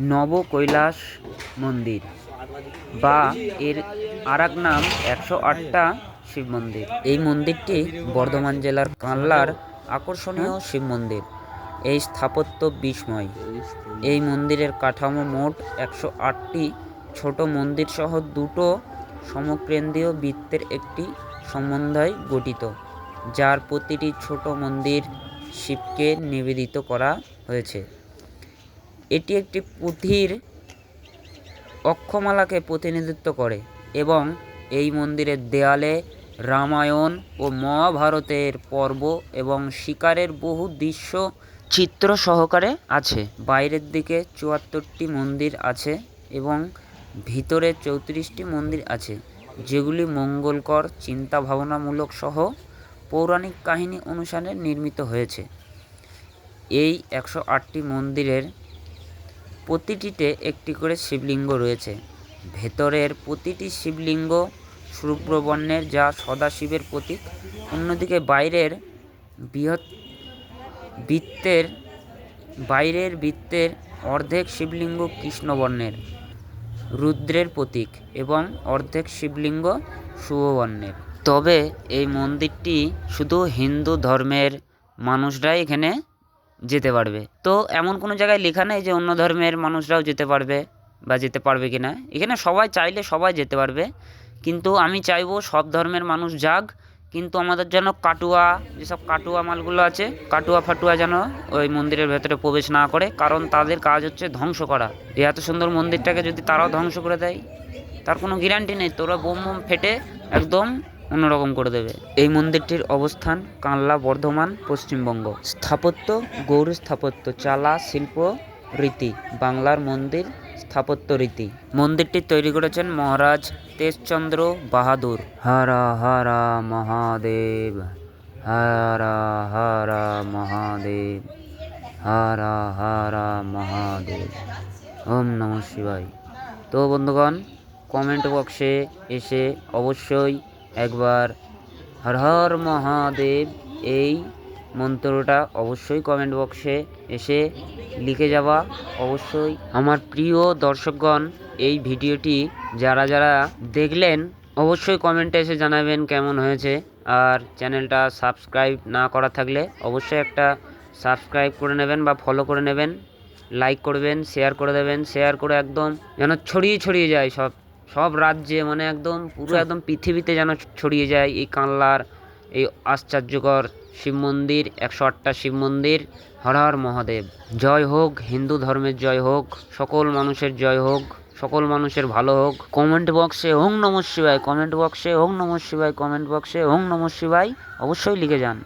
নব কৈলাস মন্দির বা এর আরেক নাম 108টা শিব মন্দির। এই মন্দিরটি বর্ধমান জেলার কানলার আকর্ষণীয় শিব মন্দির। এই স্থাপত্য বিস্ময়। এই মন্দিরের কাঠামো মোট 108টি ছোট মন্দির সহ দুটো সমকেন্দ্রীয় বৃত্তের একটি সমন্বয়ে গঠিত, যার প্রতিটি ছোট মন্দির শিবকে নিবেদিত করা হয়েছে। এটি একটি পুঁথির অক্ষমালাকে প্রতিনিধিত্ব করে এবং এই মন্দিরের দেয়ালে রামায়ণ ও মহাভারতের পর্ব এবং শিকারের বহু দৃশ্য চিত্র সহকারে আছে। বাইরের দিকে 74টি মন্দির আছে এবং ভিতরে 34টি মন্দির আছে, যেগুলি মঙ্গলকর, চিন্তাভাবনামূলক সহ পৌরাণিক কাহিনী অনুসারে নির্মিত হয়েছে। এই 108টি মন্দিরের প্রতিটিতে একটি করে শিবলিঙ্গ রয়েছে। ভেতরের প্রতিটি শিবলিঙ্গ শুভ্রবর্ণের, যা সদাশিবের প্রতীক। অন্যদিকে বাইরের বৃত্তের অর্ধেক শিবলিঙ্গ কৃষ্ণবর্ণের, রুদ্রের প্রতীক, এবং অর্ধেক শিবলিঙ্গ শুভবর্ণের। তবে এই মন্দিরটি শুধু হিন্দু ধর্মের মানুষরাই এখানে যেতে পারবে। তো এমন কোনো জায়গায় লেখা নেই যে অন্য ধর্মের মানুষরাও যেতে পারবে বা যেতে পারবে কি না। এখানে সবাই চাইলে সবাই যেতে পারবে, কিন্তু আমি চাইবো সব ধর্মের মানুষ যাক, কিন্তু আমাদের যেন কাটুয়া, যেসব কাটুয়া মালগুলো আছে, কাটুয়া ফাটুয়া যেন ওই মন্দিরের ভেতরে প্রবেশ না করে, কারণ তাদের কাজ হচ্ছে ধ্বংস করা। এই এত সুন্দর মন্দিরটাকে যদি তারাও ধ্বংস করে দেয়, তার কোনো গ্যারান্টি নেই, তোরা বোম ফেটে একদম অন্যরকম করে দেবে। এই মন্দিরটির অবস্থান কানলা, বর্ধমান, পশ্চিমবঙ্গ। স্থাপত্য গৌড় স্থাপত্য, চালা শিল্প রীতি, বাংলার মন্দির স্থাপত্য রীতি। মন্দিরটি তৈরি করেছেন মহারাজ তেজচন্দ্র বাহাদুর। হরা হরা মহাদেব, হরা হরা মহাদেব, হরা হরা মহাদেব। ওম নমঃ শিবায়। তো বন্ধুগণ, কমেন্ট বক্সে এসে অবশ্যই একবার হর হর মহাদেব এই মন্ত্রটা অবশ্যই কমেন্ট বক্সে এসে লিখে যাওয়া অবশ্যই। আমার প্রিয় দর্শকগণ, এই ভিডিওটি যারা যারা দেখলেন অবশ্যই কমেন্টে এসে জানাবেন কেমন হয়েছে। আর চ্যানেলটা সাবস্ক্রাইব না করা থাকলে অবশ্যই একটা সাবস্ক্রাইব করে নেবেন বা ফলো করে নেবেন, লাইক করবেন, শেয়ার করে দেবেন, শেয়ার করে একদম যেন ছড়িয়ে যায় সব রাজ্যে, মানে একদম পুরো একদম পৃথিবীতে যেন ছড়িয়ে যায় এই কানলার এই আশ্চর্যকর শিব মন্দির, 108টা শিব মন্দির। হর হর মহাদেব। জয় হোক, হিন্দু ধর্মের জয় হোক, সকল মানুষের জয় হোক, সকল মানুষের ভালো হোক। কমেন্ট বক্সে ওং নমঃ শিবায়, কমেন্ট বক্সে ওং নমঃ শিবায়, কমেন্ট বক্সে ওং নমঃ শিবায় অবশ্যই লিখে যান।